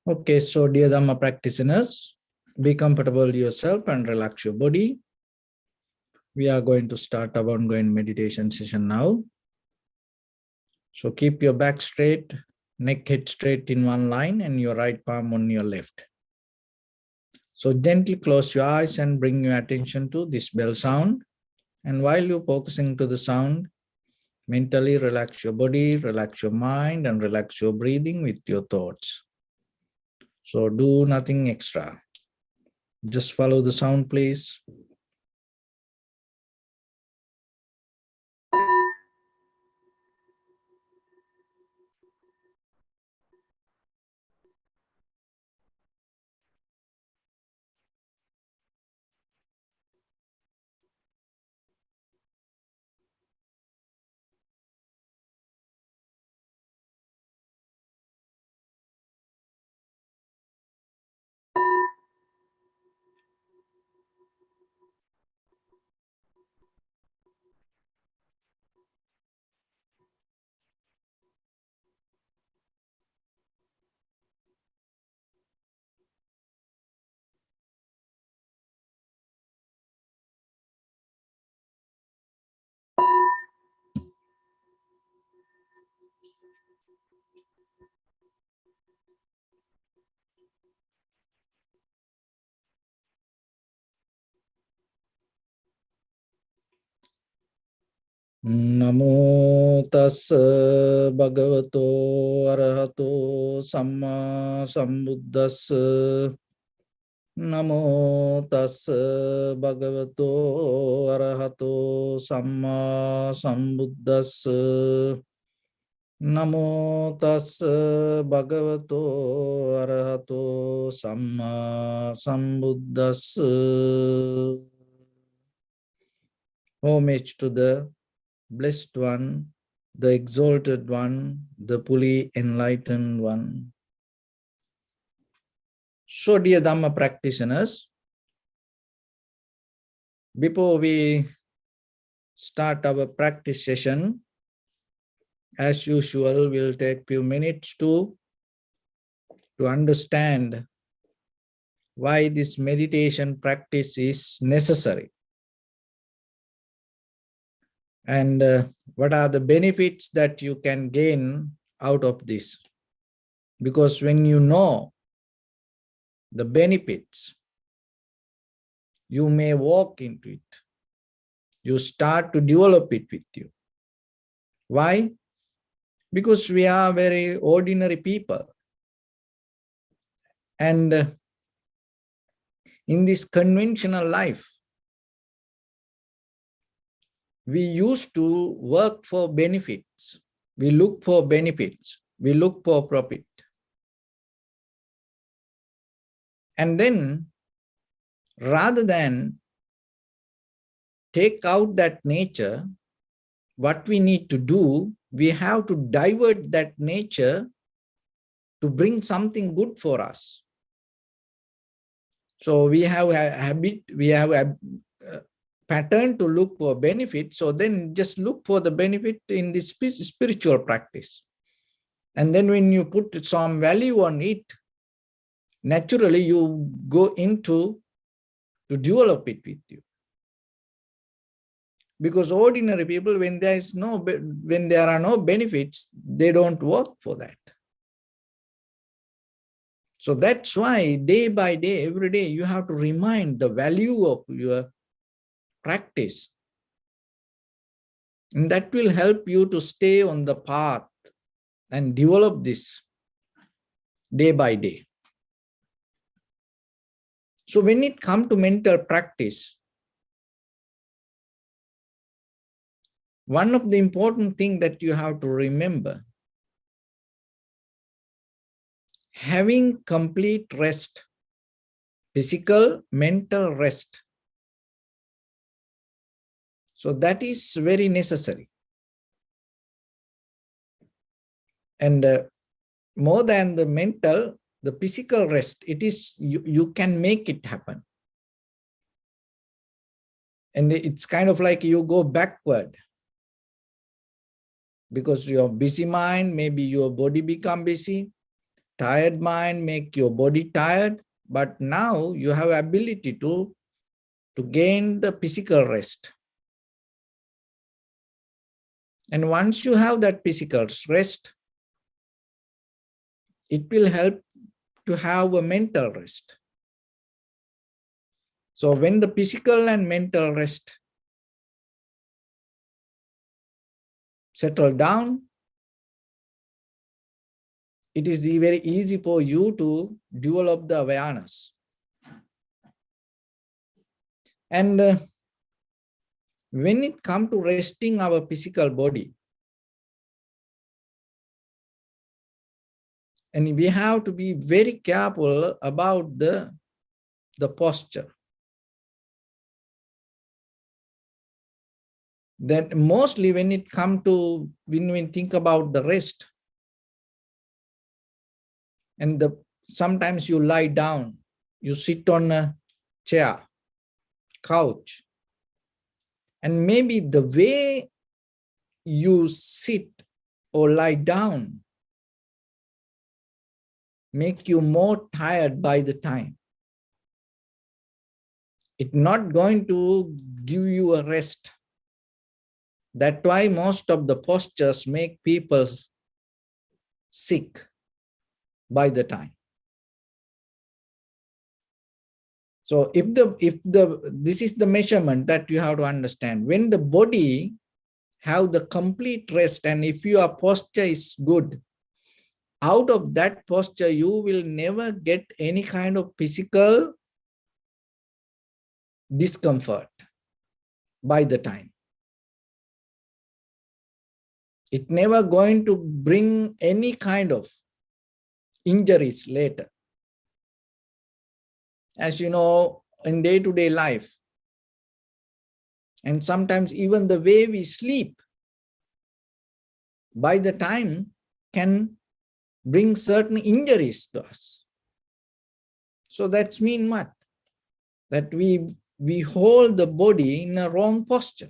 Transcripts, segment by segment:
Okay, so dear Dhamma practitioners, be comfortable yourself and relax your body. We are going to start our ongoing meditation session now. So keep your back straight, neck head straight in one line and your right palm on your left. So gently close your eyes and bring your attention to this bell sound. And while you're focusing to the sound, mentally relax your body, relax your mind, and relax your breathing with your thoughts. So do nothing extra. Just follow the sound, please. Namo tassa bhagavato arahato samma sambuddhassa. Namo tassa bhagavato arahato samma sambuddhassa. Namo tassa bhagavato arahato samma sambuddhassa. Homage to the Blessed One, the Exalted One, the fully enlightened One. So, dear Dhamma practitioners, before we start our practice session, as usual, we'll take a few minutes to understand why this meditation practice is necessary. And what are the benefits that you can gain out of this? Because when you know the benefits, you may walk into it. You start to develop it with you. Why? Because we are very ordinary people. And in this conventional life, we used to work for benefits. We look for benefits. We look for profit. And then, rather than take out that nature, what we need to do, we have to divert that nature to bring something good for us. So we have a habit, we have a pattern to look for benefit. So then just look for the benefit in this spiritual practice. And then when you put some value on it, naturally you go into to develop it with you. Because ordinary people, when there are no benefits, they don't work for that. So that's why day by day, every day, you have to remind the value of your practice. And that will help you to stay on the path and develop this day by day. So when it comes to mental practice, one of the important things that you have to remember, having complete rest, physical, mental rest. So that is very necessary. And more than the mental, the physical rest, it is, you can make it happen. And it's kind of like you go backward. Because your busy mind, maybe your body become busy. Tired mind make your body tired, but now you have ability to gain the physical rest. And once you have that physical rest, it will help to have a mental rest. So when the physical and mental rest settle down, it is very easy for you to develop the awareness. And when it comes to resting our physical body, and we have to be very careful about the posture. That mostly when it comes to, when we think about the rest, and sometimes you lie down, you sit on a chair, couch, and maybe the way you sit or lie down make you more tired by the time. It's not going to give you a rest. That's why most of the postures make people sick by the time. So this is the measurement that you have to understand. When the body have the complete rest, and if your posture is good, out of that posture, you will never get any kind of physical discomfort by the time. It's never going to bring any kind of injuries later. As you know, in day-to-day life, and sometimes even the way we sleep, by the time can bring certain injuries to us. So that's mean what? That we hold the body in a wrong posture.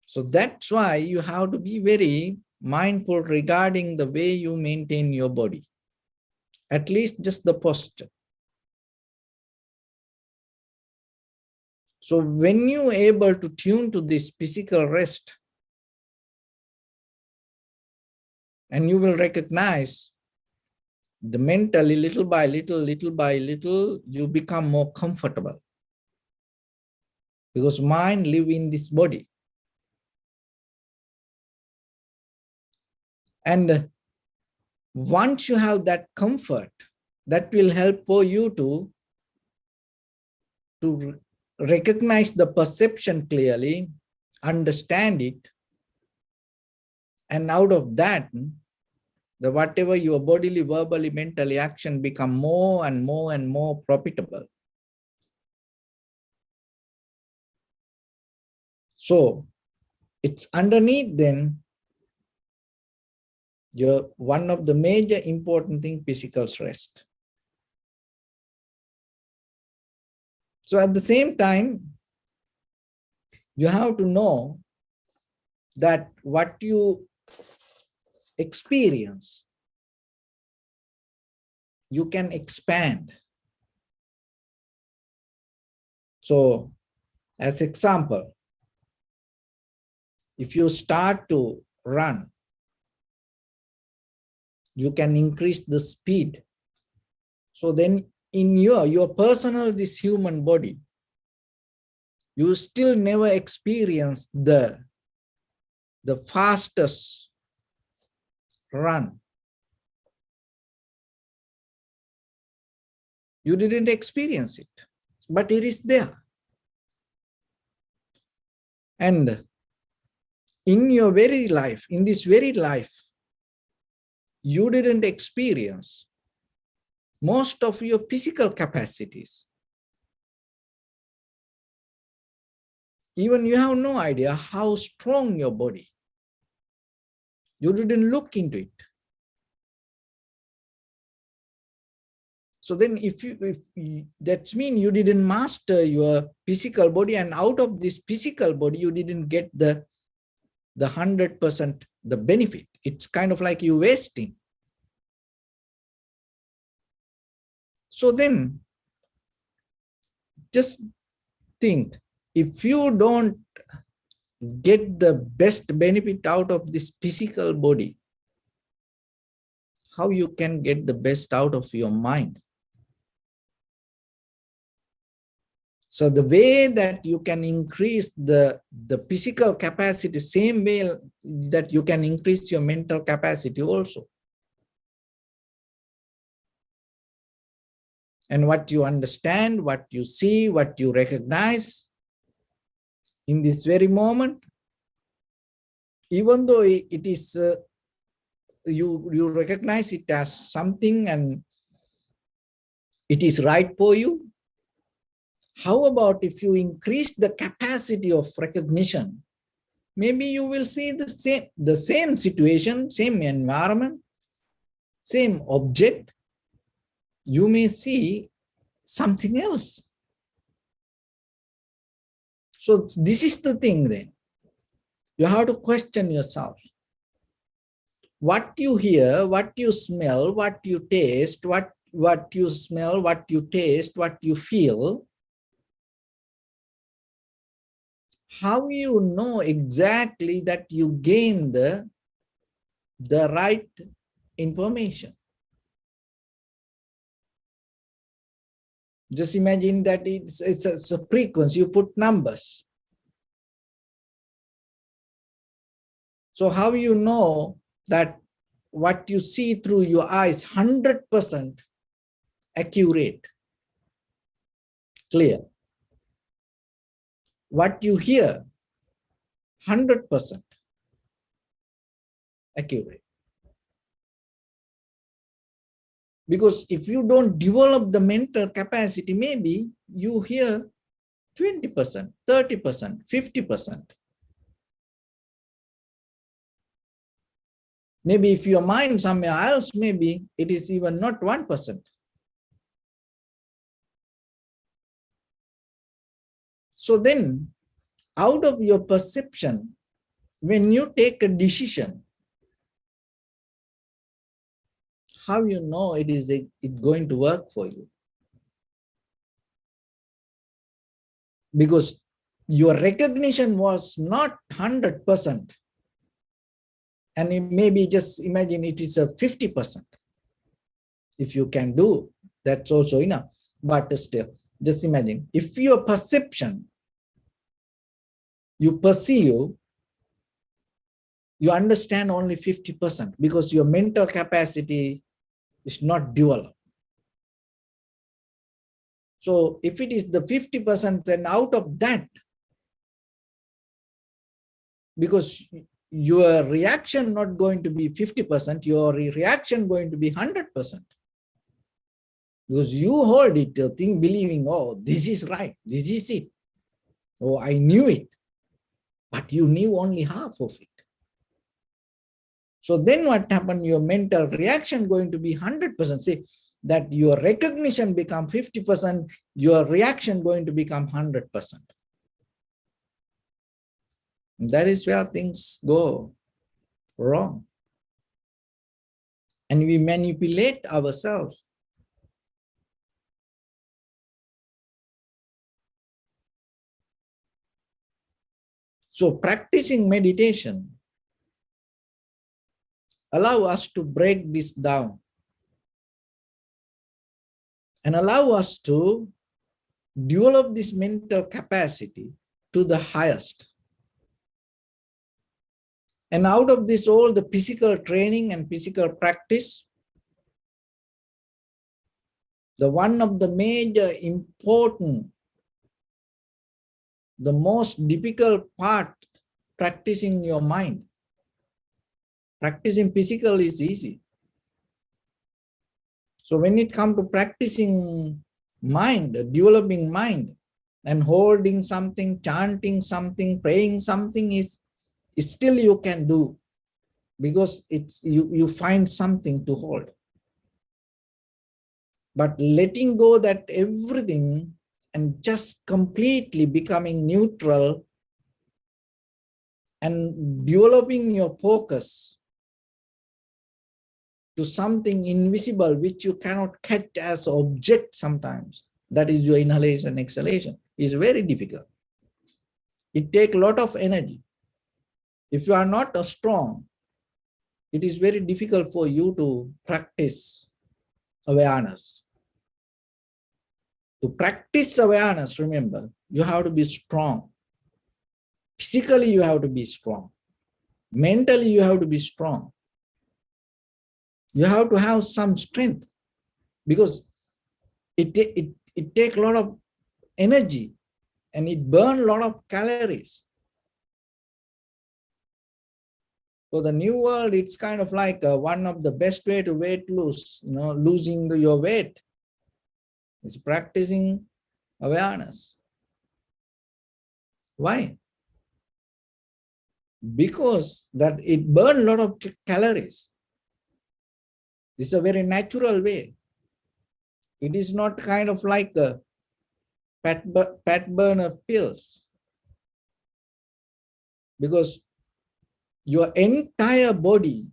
So that's why you have to be very mindful regarding the way you maintain your body, at least just the posture. So when you're able to tune to this physical rest, and you will recognize the mentally, little by little, you become more comfortable. Because mind lives in this body. And once you have that comfort, that will help for you to recognize the perception clearly, understand it, and out of that, the whatever your bodily, verbally, mentally action become more and more and more profitable. So it's underneath then one of the major important thing, physical rest. So at the same time, you have to know that what you experience, you can expand. So as example, if you start to run, you can increase the speed. So then in your personal, this human body, you still never experience the fastest run. You didn't experience it, but it is there. And in your very life, in this very life, you didn't experience most of your physical capacities. Even you have no idea how strong your body. You didn't look into it. So then if that means you didn't master your physical body, and out of this physical body, you didn't get the 100% the benefit. It's kind of like you wasting. So then just think, if you don't get the best benefit out of this physical body, how you can get the best out of your mind? So the way that you can increase the physical capacity, same way that you can increase your mental capacity also. And what you understand, what you see, what you recognize in this very moment, even though it is, you recognize it as something and it is right for you. How about if you increase the capacity of recognition? Maybe you will see the same situation, same environment, same object. You may see something else. So this is the thing then. You have to question yourself. What you hear, what you smell, what you taste, what you smell, what you taste, what you feel, how you know exactly that you gain the right information? Just imagine that it's a frequency, you put numbers. So how you know that what you see through your eyes 100% accurate, clear? What you hear 100% accurate. Because if you don't develop the mental capacity, maybe you hear 20%, 30%, 50%. Maybe if your mind somewhere else, maybe it is even not 1%. So then, out of your perception, when you take a decision, how you know it is going to work for you? Because your recognition was not 100%. And it maybe just imagine it is a 50%. If you can do, that's also enough. But still, just imagine, if your perception, you perceive, you understand only 50% because your mental capacity is not developed. So if it is the 50%, then out of that, because your reaction not going to be 50%, your reaction going to be 100%. Because you hold it, think, believing, oh, this is right, this is it. Oh, I knew it. But you knew only half of it. So then what happened? Your mental reaction going to be 100%. Say that your recognition become 50%, your reaction going to become 100%. That is where things go wrong. And we manipulate ourselves. So practicing meditation allow us to break this down and allow us to develop this mental capacity to the highest. And out of this, all the physical training and physical practice, the one of the major important, the most difficult part, practicing your mind. Practicing physical is easy. So when it comes to practicing mind, developing mind, and holding something, chanting something, praying something, is still you can do, because it's you find something to hold. But letting go that everything and just completely becoming neutral and developing your focus to something invisible which you cannot catch as object sometimes, that is your inhalation, exhalation, is very difficult. It takes a lot of energy. If you are not strong, it is very difficult for you to practice awareness. To practice awareness, remember, you have to be strong. Physically, you have to be strong. Mentally, you have to be strong. You have to have some strength because it takes a lot of energy and it burns a lot of calories. So the new world, it's kind of like one of the best way to weight lose, losing your weight is practicing awareness. Why? Because that it burns a lot of calories. It's a very natural way. It is not kind of like a fat burner pills. Because your entire body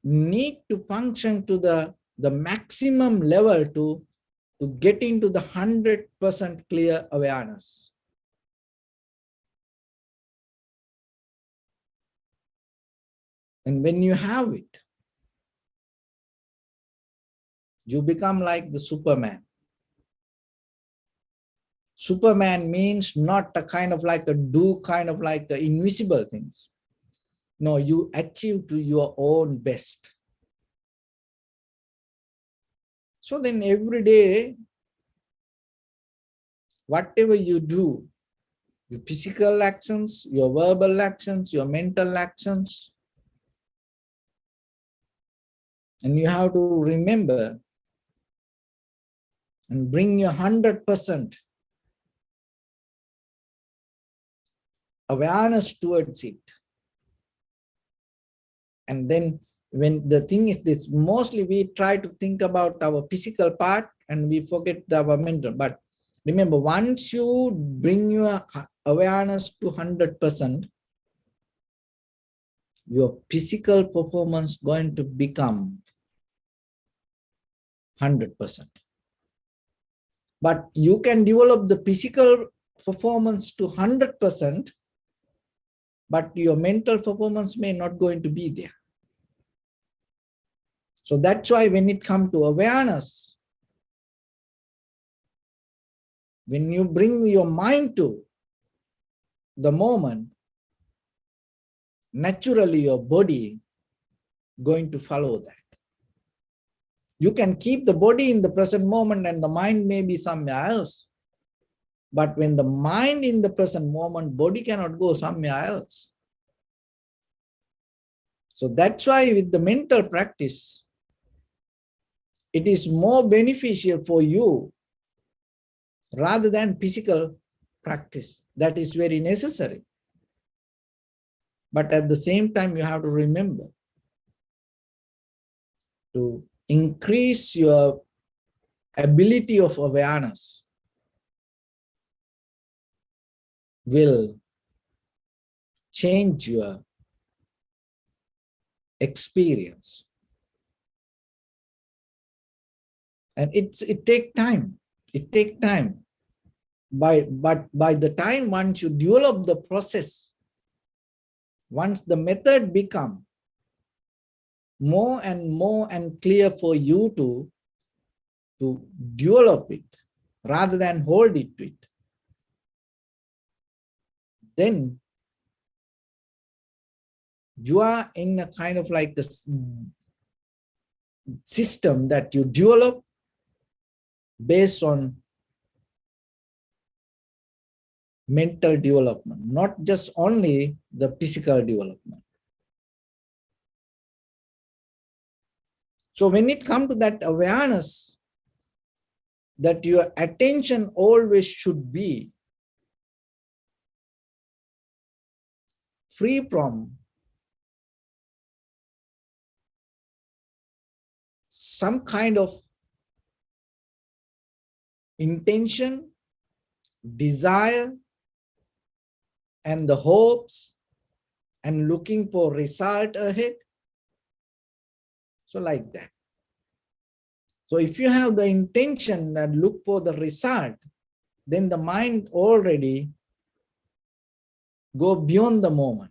need to function to the maximum level to get into the 100% clear awareness. And when you have it, you become like the Superman. Superman means not a kind of like invisible things. No, you achieve to your own best. So then every day, whatever you do, your physical actions, your verbal actions, your mental actions, and you have to remember and bring your 100% awareness towards it. And then when the thing is this, mostly we try to think about our physical part and we forget our mental. But remember, once you bring your awareness to 100%, your physical performance going to become 100%. But you can develop the physical performance to 100%, but your mental performance may not going to be there. So that's why when it comes to awareness, when you bring your mind to the moment, naturally your body going to follow that. You can keep the body in the present moment and the mind may be somewhere else. But when the mind in the present moment, body cannot go somewhere else. So that's why with the mental practice, it is more beneficial for you rather than physical practice. That is very necessary. But at the same time, you have to remember to increase your ability of awareness will change your experience. And it takes time. It takes time. But by the time once you develop the process, once the method become more and clear for you to develop it rather than hold it to it, then you are in a kind of like a system that you develop based on mental development, not just only the physical development. So when it comes to that awareness, that your attention always should be free from some kind of intention, desire, and the hopes and looking for result ahead. So like that. So if you have the intention and look for the result, then the mind already go beyond the moment.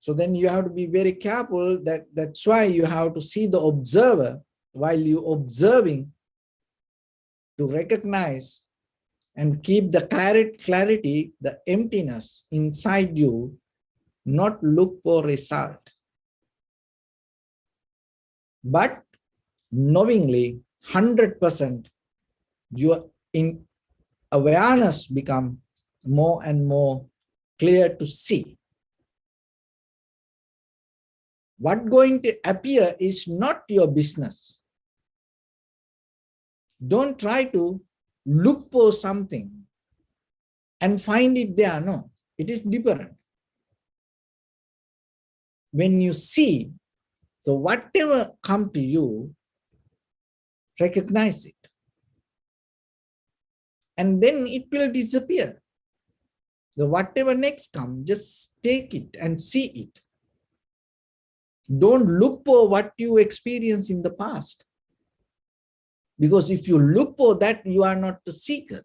So then you have to be very careful. That's why you have to see the observer while you observing, to recognize and keep the clarity, the emptiness inside you, not look for result. But knowingly, 100%, your in awareness become more and more clear to see. What going to appear is not your business. Don't try to look for something and find it there. No, it is different. When you see, so whatever come to you, recognize it. And then it will disappear. So whatever next comes, just take it and see it. Don't look for what you experienced in the past. Because if you look for that, you are not the seeker.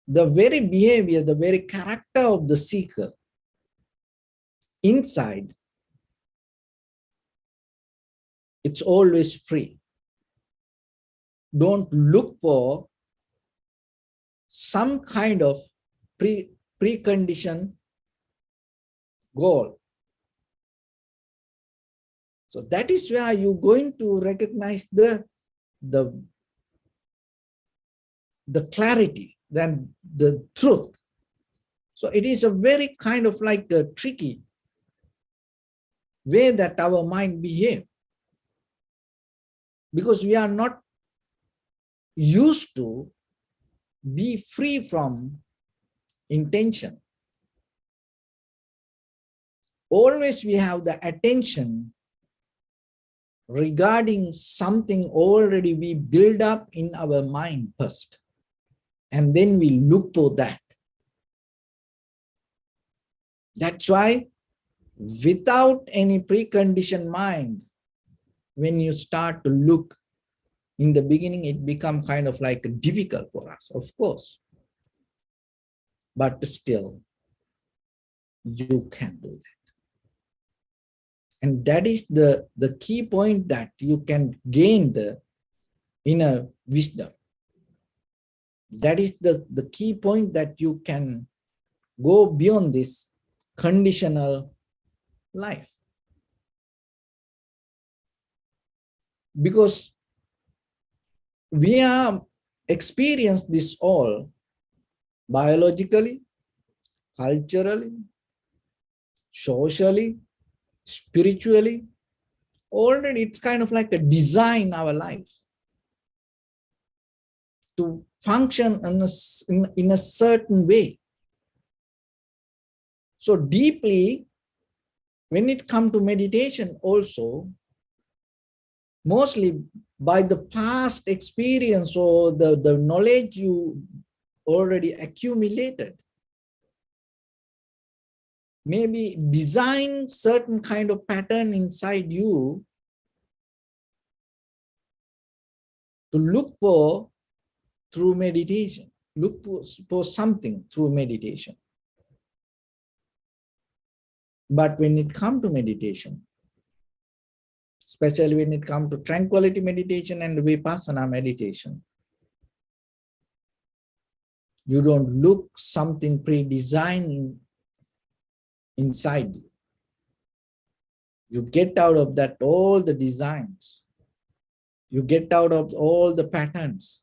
The very behavior, the very character of the seeker inside, it's always free. Don't look for some kind of preconditioned goal. So that is where you're going to recognize the clarity, then the truth. So it is a very kind of like a tricky way that our mind behaves, because we are not used to be free from intention. Always we have the attention regarding something already we build up in our mind first, and then we look for that. That's why without any preconditioned mind, when you start to look, in the beginning, it becomes kind of like difficult for us, of course. But still, you can do that. And that is the key point, that you can gain the inner wisdom. That is the key point, that you can go beyond this conditional life. Because we are experience this all biologically, culturally, socially, spiritually. Already it's kind of like a design our life to function in a certain way. So deeply, when it comes to meditation also, mostly by the past experience or the knowledge you already accumulated, maybe design certain kind of pattern inside you to look for through meditation, look for something through meditation. But when it comes to meditation, especially when it comes to tranquility meditation and vipassana meditation, you don't look something pre-designed inside you. You get out of that all the designs. You get out of all the patterns.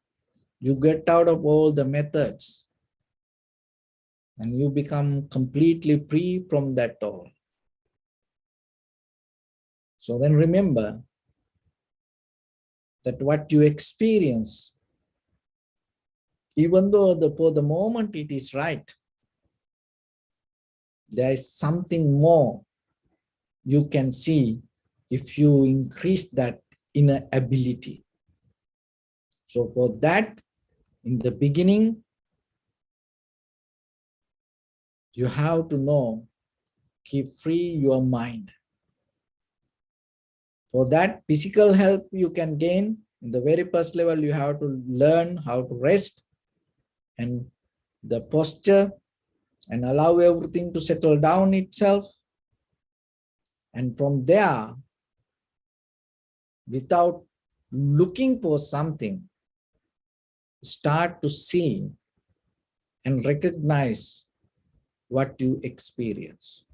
You get out of all the methods. And you become completely free from that all. So then remember that what you experience, even though for the moment it is right, there is something more you can see if you increase that inner ability. So for that, in the beginning, You have to know, keep free your mind. For that physical help you can gain, in the very first level, you have to learn how to rest and the posture and allow everything to settle down itself. And from there, without looking for something, start to see and recognize what you experience.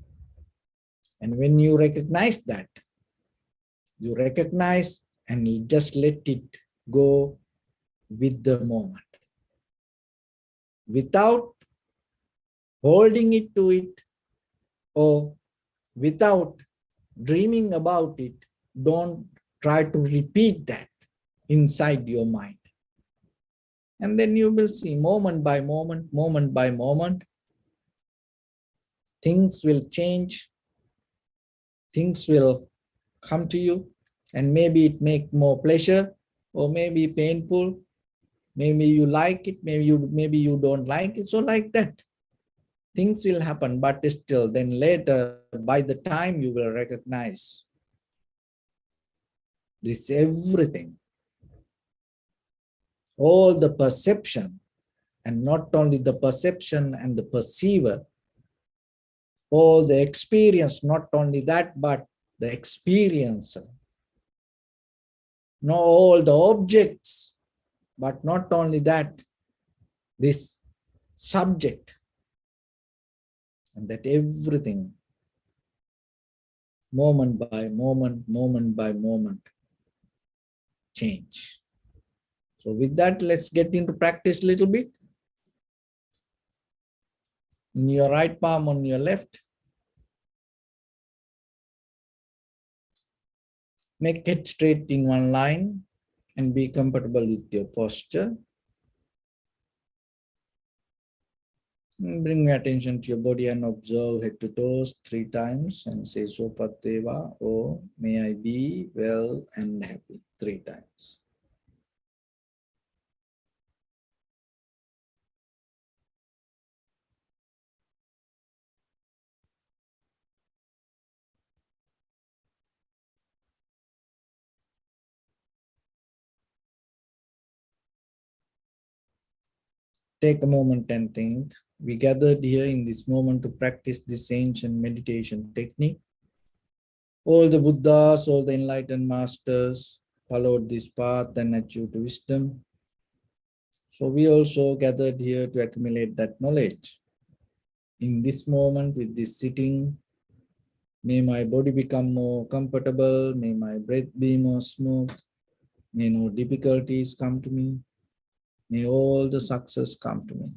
And when you recognize that, you recognize and you just let it go with the moment. Without holding it to it or without dreaming about it, don't try to repeat that inside your mind. And then you will see moment by moment, things will change, things will come to you, and maybe it make more pleasure or maybe painful, maybe you like it, maybe you don't like it. So like that, things will happen, but still then later, by the time you will recognize this everything, all the perception, and not only the perception and the perceiver, all the experience, not only that, but the experiencer. Not all the objects, but not only that, this subject, and that everything, moment by moment, change. So with that, let's get into practice a little bit. In your right palm on your left, make it straight in one line and be comfortable with your posture. And bring your attention to your body and observe head to toes 3 times and say Sopateva, or may I be well and happy 3 times. Take a moment and think. We gathered here in this moment to practice this ancient meditation technique. All the Buddhas, all the enlightened masters followed this path and achieved wisdom. So we also gathered here to accumulate that knowledge. In this moment, with this sitting, may my body become more comfortable, may my breath be more smooth, may no difficulties come to me, may all the success come to me.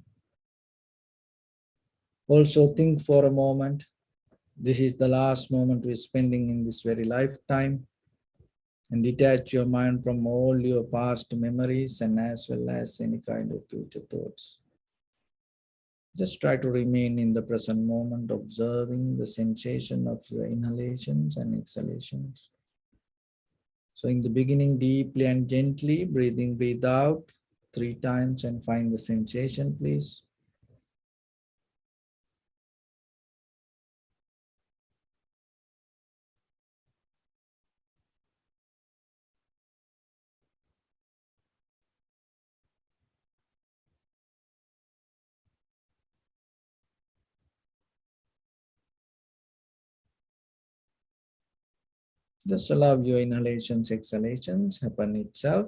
Also think for a moment, this is the last moment we're spending in this very lifetime, and detach your mind from all your past memories and as well as any kind of future thoughts. Just try to remain in the present moment, observing the sensation of your inhalations and exhalations. So in the beginning, deeply and gently, breathe out 3 times and find the sensation, please. Just allow your inhalations, exhalations happen itself.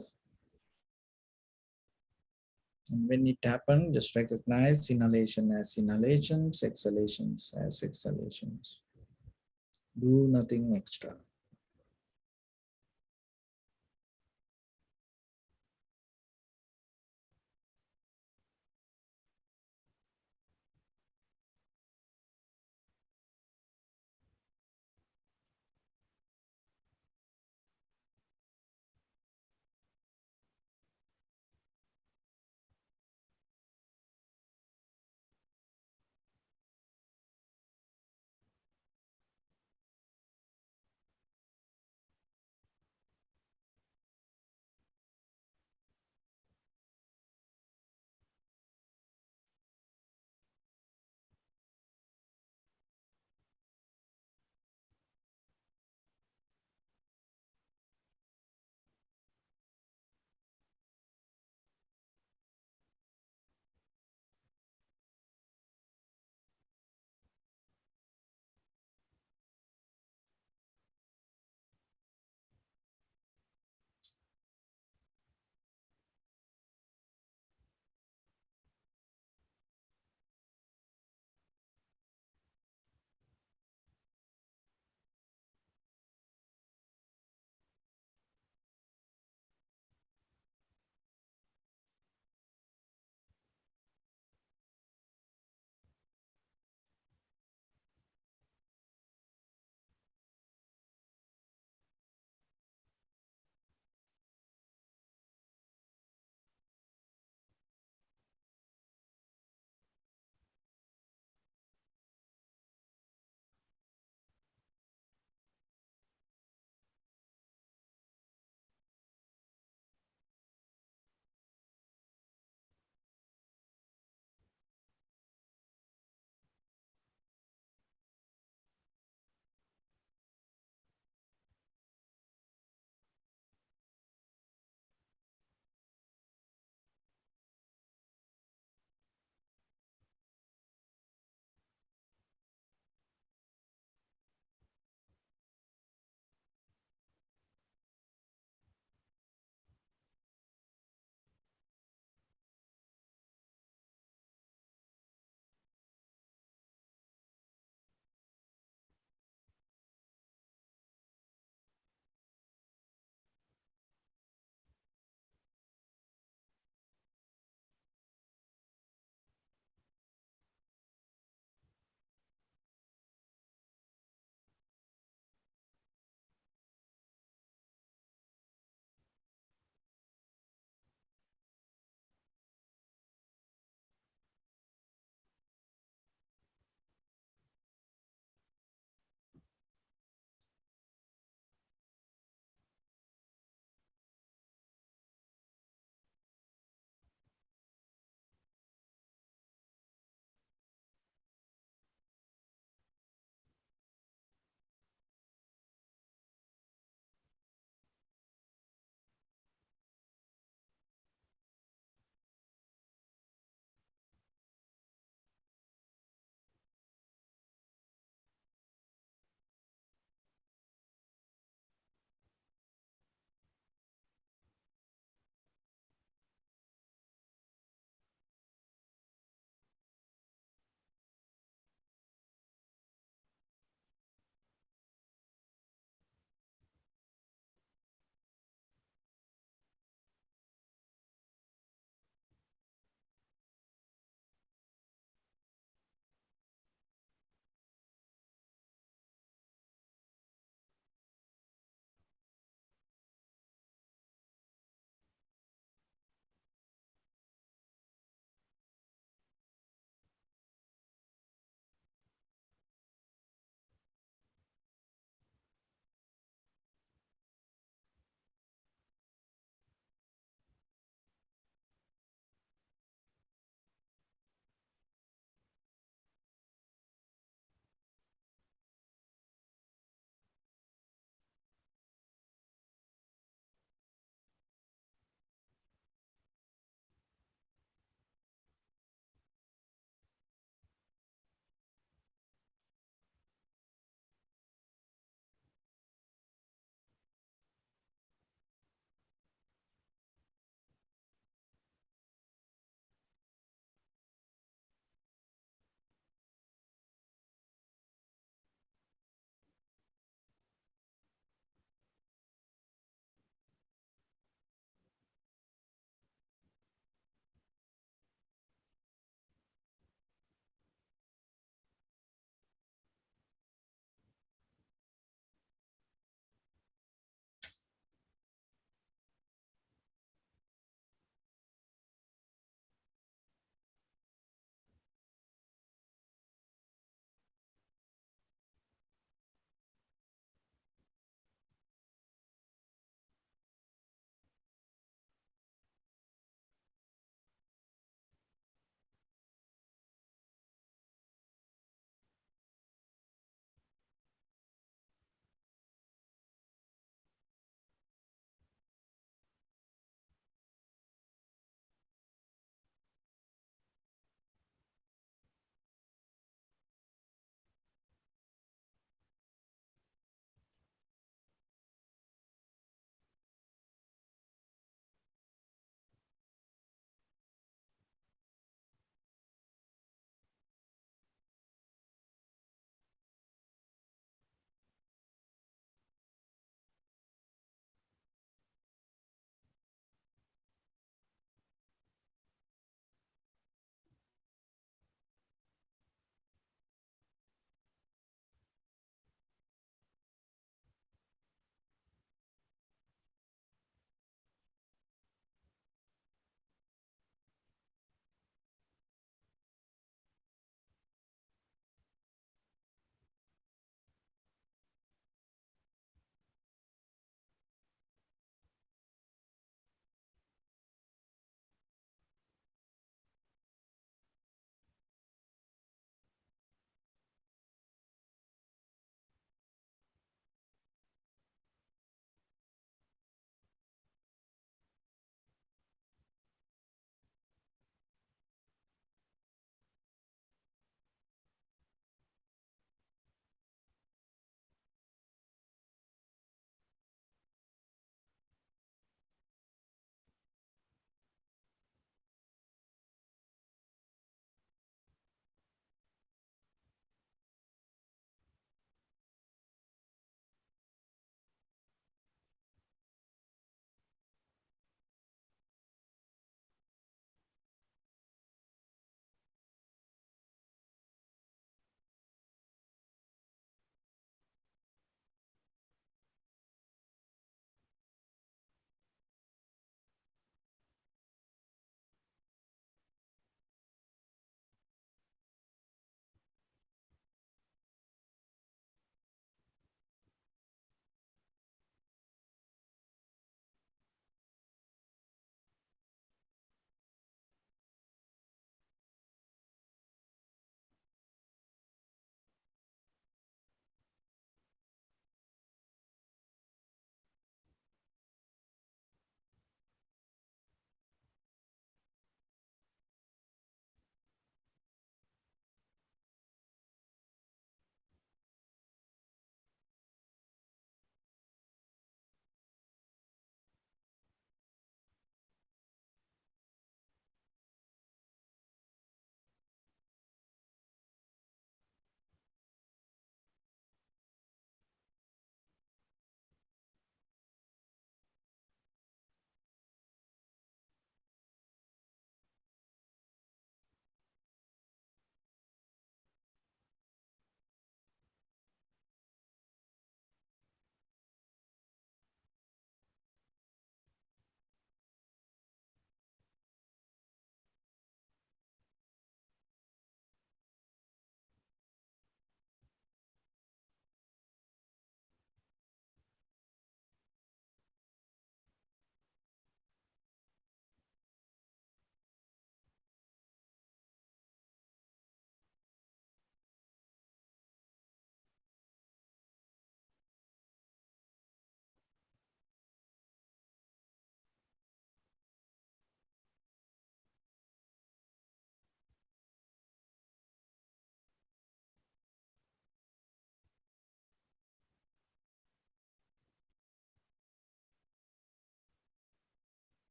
And when it happens, just recognize inhalation as inhalations, exhalations as exhalations. Do nothing extra.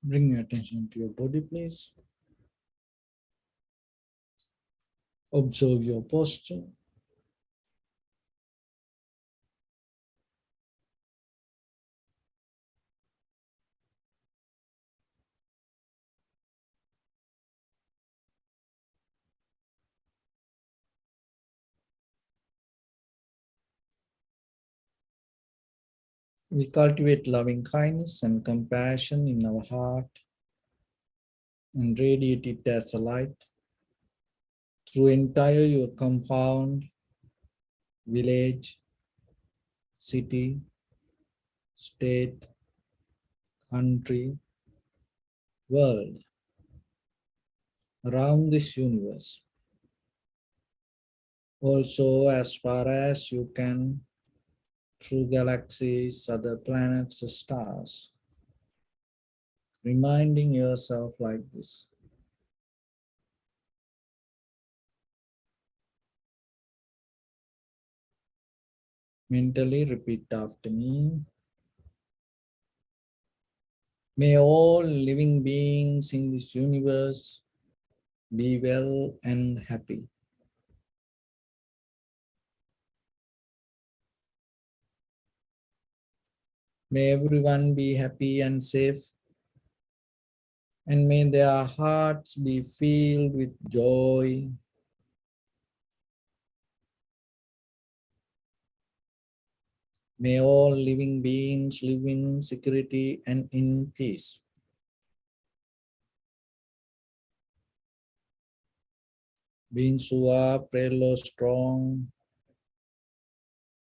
Bring your attention to your body, please. Observe your posture. We cultivate loving kindness and compassion in our heart and radiate it as a light through entire your compound, village, city, state, country, world, around this universe. Also, as far as you can, through galaxies, other planets, stars, reminding yourself like this. Mentally repeat after me. May all living beings in this universe be well and happy. May everyone be happy and safe, and may their hearts be filled with joy. May all living beings live in security and in peace. Beings who are frail or strong,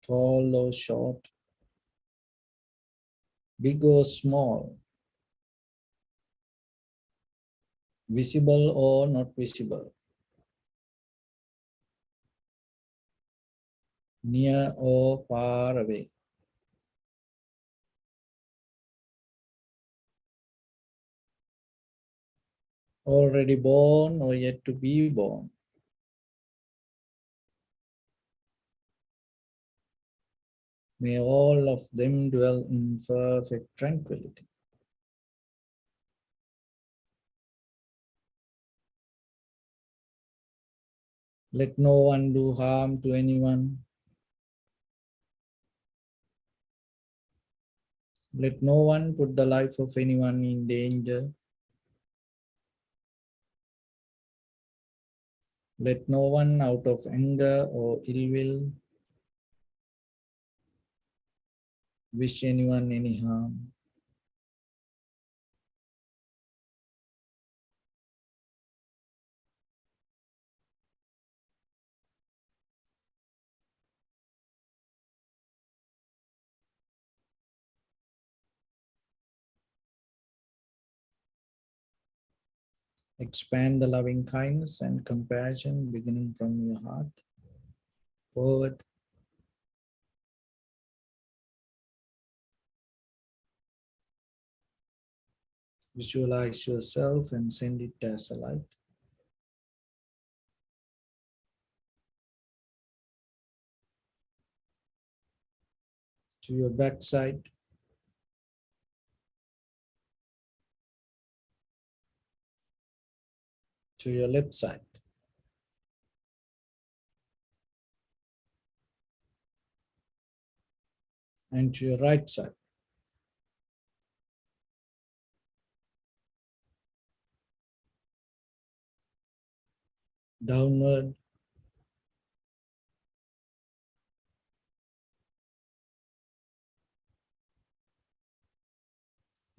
tall or short, big or small, visible or not visible, near or far away. Already born or yet to be born. May all of them dwell in perfect tranquility. Let no one do harm to anyone. Let no one put the life of anyone in danger. Let no one out of anger or ill will wish anyone any harm. Expand the loving kindness and compassion beginning from your heart forward. Visualize yourself and send it as a light to your backside, to your left side, and to your right side. Downward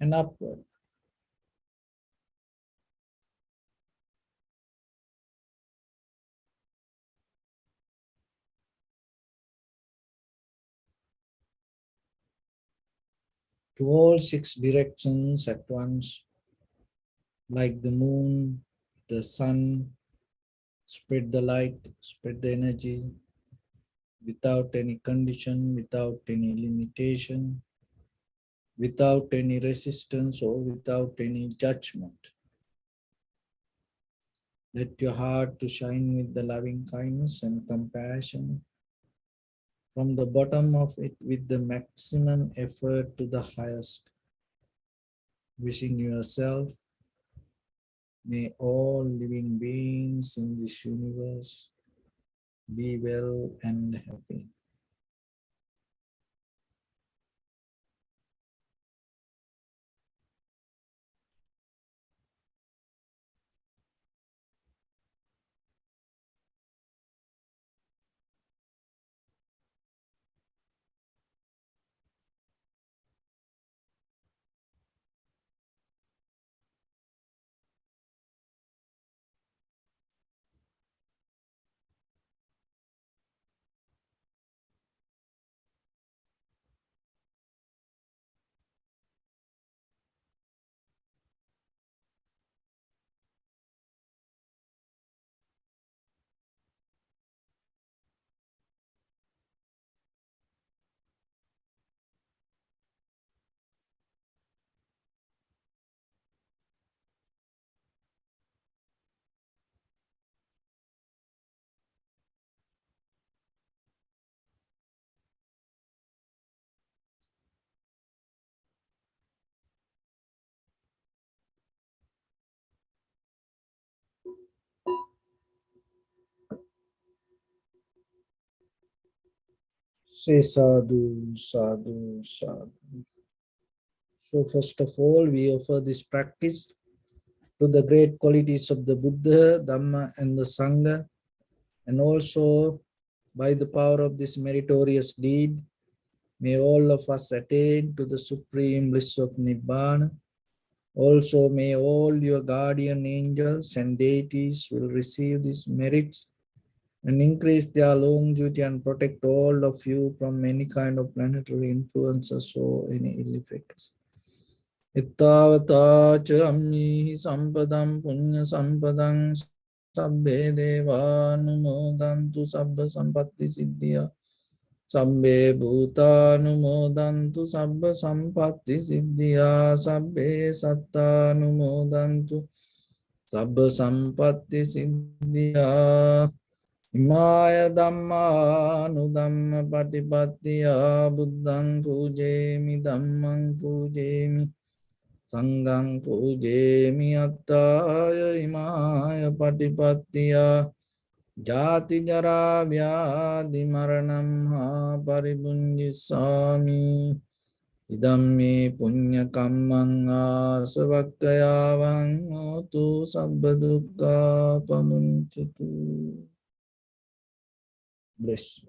and upward. To all six directions at once, like the moon, the sun, spread the light, spread the energy without any condition, without any limitation, without any resistance or without any judgment. Let your heart to shine with the loving kindness and compassion from the bottom of it with the maximum effort to the highest. Wishing yourself, may all living beings in this universe be well and happy. Say sadhu, sadhu, sadhu. So first of all, we offer this practice to the great qualities of the Buddha, Dhamma, and the Sangha, and also by the power of this meritorious deed, may all of us attain to the supreme bliss of Nibbana. Also, may all your guardian angels and deities will receive these merits and increase their longevity and protect all of you from any kind of planetary influences or any ill effects. Ittavata cha ammihi sampadam punya sampadam sabbe devanumodantu sabba sampatti siddhya sabbe bhutanumodantu sabba sampatti siddhya sabbe sattanumodantu sabba sampatti siddhya Imaya Dhamma Nudhamma Patipattiya Buddhang Pujemi Dhammang Pujemi Sanghang Pujemi Attaya Imaya Patipattiya Jati Jara Vyadhi Maranam Ha Paribunjisami Idamme Punya Kammang Asavakkayavang Otu Sabba Dukkha Pamunchatu. Bless.